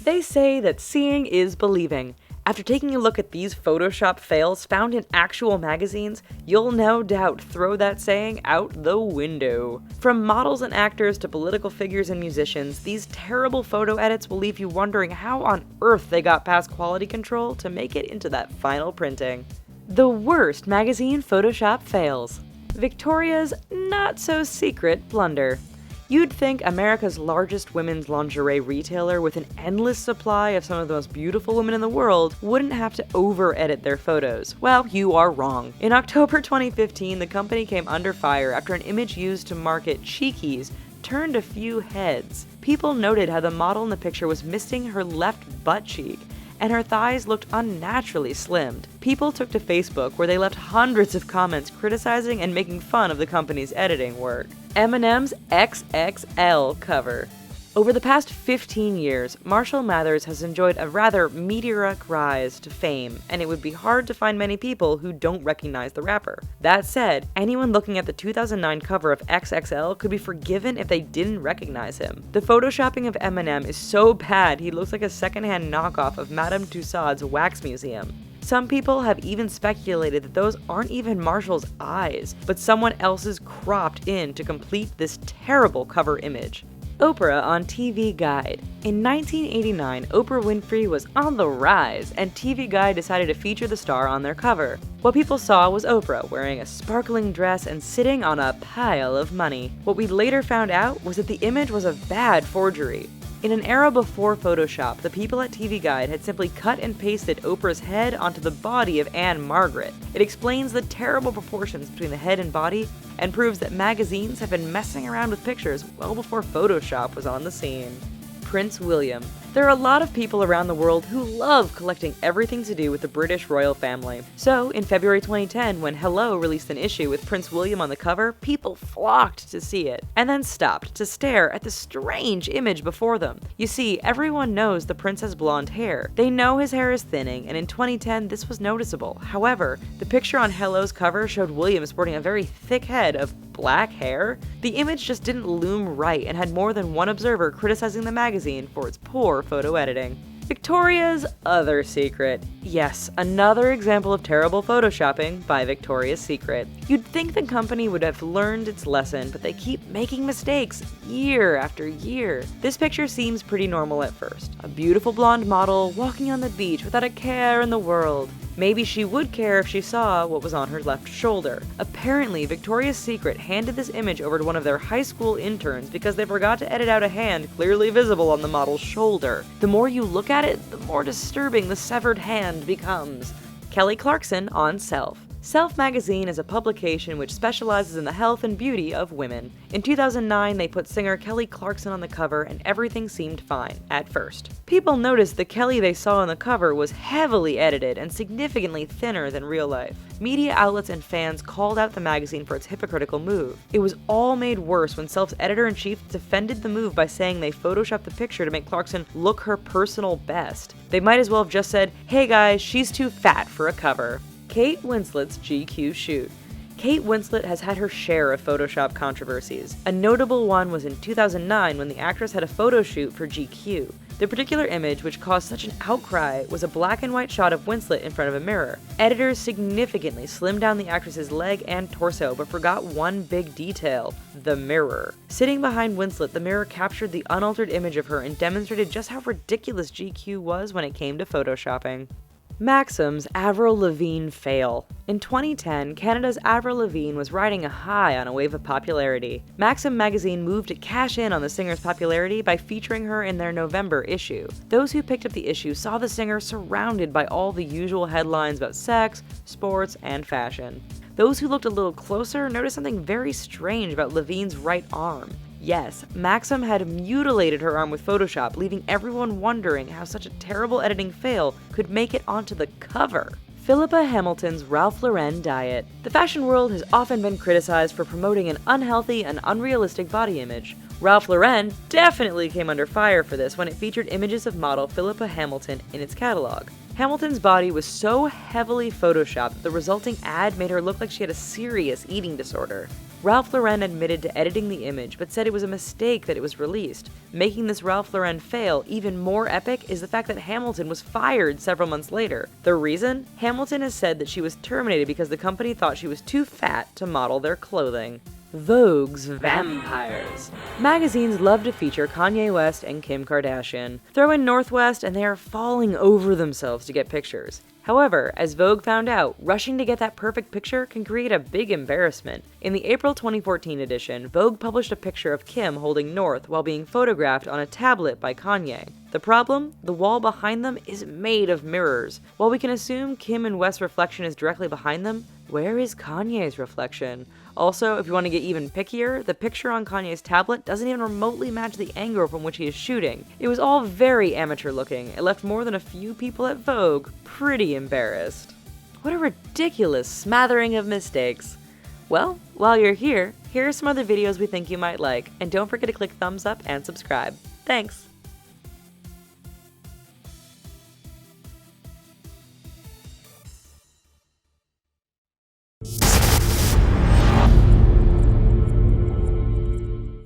They say that seeing is believing. After taking a look at these Photoshop fails found in actual magazines, you'll no doubt throw that saying out the window. From models and actors to political figures and musicians, these terrible photo edits will leave you wondering how on earth they got past quality control to make it into that final printing. The worst magazine Photoshop fails. Victoria's not-so-secret blunder. You'd think America's largest women's lingerie retailer with an endless supply of some of the most beautiful women in the world wouldn't have to over-edit their photos. Well, you are wrong. In October 2015, the company came under fire after an image used to market Cheekies turned a few heads. People noted how the model in the picture was missing her left butt cheek, and her thighs looked unnaturally slimmed. People took to Facebook where they left hundreds of comments criticizing and making fun of the company's editing work. Eminem's XXL cover. Over the past 15 years, Marshall Mathers has enjoyed a rather meteoric rise to fame, and it would be hard to find many people who don't recognize the rapper. That said, anyone looking at the 2009 cover of XXL could be forgiven if they didn't recognize him. The photoshopping of Eminem is so bad he looks like a secondhand knockoff of Madame Tussauds wax museum. Some people have even speculated that those aren't even Marshall's eyes, but someone else's cropped in to complete this terrible cover image. Oprah on TV Guide. In 1989, Oprah Winfrey was on the rise, and TV Guide decided to feature the star on their cover. What people saw was Oprah wearing a sparkling dress and sitting on a pile of money. What we later found out was that the image was a bad forgery. In an era before Photoshop, the people at TV Guide had simply cut and pasted Oprah's head onto the body of Anne Margaret. It explains the terrible proportions between the head and body, and proves that magazines have been messing around with pictures well before Photoshop was on the scene. Prince William. There are a lot of people around the world who love collecting everything to do with the British royal family. So, in February 2010, when Hello released an issue with Prince William on the cover, people flocked to see it, and then stopped to stare at the strange image before them. You see, everyone knows the prince has blonde hair. They know his hair is thinning, and in 2010, this was noticeable. However, the picture on Hello's cover showed William sporting a very thick head of black hair. The image just didn't loom right and had more than one observer criticizing the magazine for its poor photo editing. Victoria's other secret. Yes, another example of terrible photoshopping by Victoria's Secret. You'd think the company would have learned its lesson, but they keep making mistakes year after year. This picture seems pretty normal at first. A beautiful blonde model walking on the beach without a care in the world. Maybe she would care if she saw what was on her left shoulder. Apparently, Victoria's Secret handed this image over to one of their high school interns because they forgot to edit out a hand clearly visible on the model's shoulder. The more you look at it, the more disturbing the severed hand becomes. Kelly Clarkson on Self. Self magazine is a publication which specializes in the health and beauty of women. In 2009, they put singer Kelly Clarkson on the cover, and everything seemed fine, at first. People noticed the Kelly they saw on the cover was heavily edited and significantly thinner than real life. Media outlets and fans called out the magazine for its hypocritical move. It was all made worse when Self's editor-in-chief defended the move by saying they photoshopped the picture to make Clarkson look her personal best. They might as well have just said, "Hey guys, she's too fat for a cover." Kate Winslet's GQ shoot. Kate Winslet has had her share of Photoshop controversies. A notable one was in 2009 when the actress had a photo shoot for GQ. The particular image, which caused such an outcry, was a black and white shot of Winslet in front of a mirror. Editors significantly slimmed down the actress's leg and torso, but forgot one big detail: the mirror. Sitting behind Winslet, the mirror captured the unaltered image of her and demonstrated just how ridiculous GQ was when it came to photoshopping. Maxim's Avril Lavigne fail. In 2010, Canada's Avril Lavigne was riding a high on a wave of popularity. Maxim magazine moved to cash in on the singer's popularity by featuring her in their November issue. Those who picked up the issue saw the singer surrounded by all the usual headlines about sex, sports, and fashion. Those who looked a little closer noticed something very strange about Lavigne's right arm. Yes, Maxim had mutilated her arm with Photoshop, leaving everyone wondering how such a terrible editing fail could make it onto the cover. Philippa Hamilton's Ralph Lauren diet. The fashion world has often been criticized for promoting an unhealthy and unrealistic body image. Ralph Lauren definitely came under fire for this when it featured images of model Philippa Hamilton in its catalog. Hamilton's body was so heavily photoshopped that the resulting ad made her look like she had a serious eating disorder. Ralph Lauren admitted to editing the image, but said it was a mistake that it was released. Making this Ralph Lauren fail even more epic is the fact that Hamilton was fired several months later. The reason? Hamilton has said that she was terminated because the company thought she was too fat to model their clothing. Vogue's Vampires. Magazines love to feature Kanye West and Kim Kardashian. Throw in North West and they are falling over themselves to get pictures. However, as Vogue found out, rushing to get that perfect picture can create a big embarrassment. In the April 2014 edition, Vogue published a picture of Kim holding North while being photographed on a tablet by Kanye. The problem? The wall behind them is made of mirrors. While we can assume Kim and West's reflection is directly behind them, where is Kanye's reflection? Also, if you want to get even pickier, the picture on Kanye's tablet doesn't even remotely match the angle from which he is shooting. It was all very amateur looking. It left more than a few people at Vogue pretty embarrassed. What a ridiculous smattering of mistakes. Well, while you're here, here are some other videos we think you might like, and don't forget to click thumbs up and subscribe. Thanks!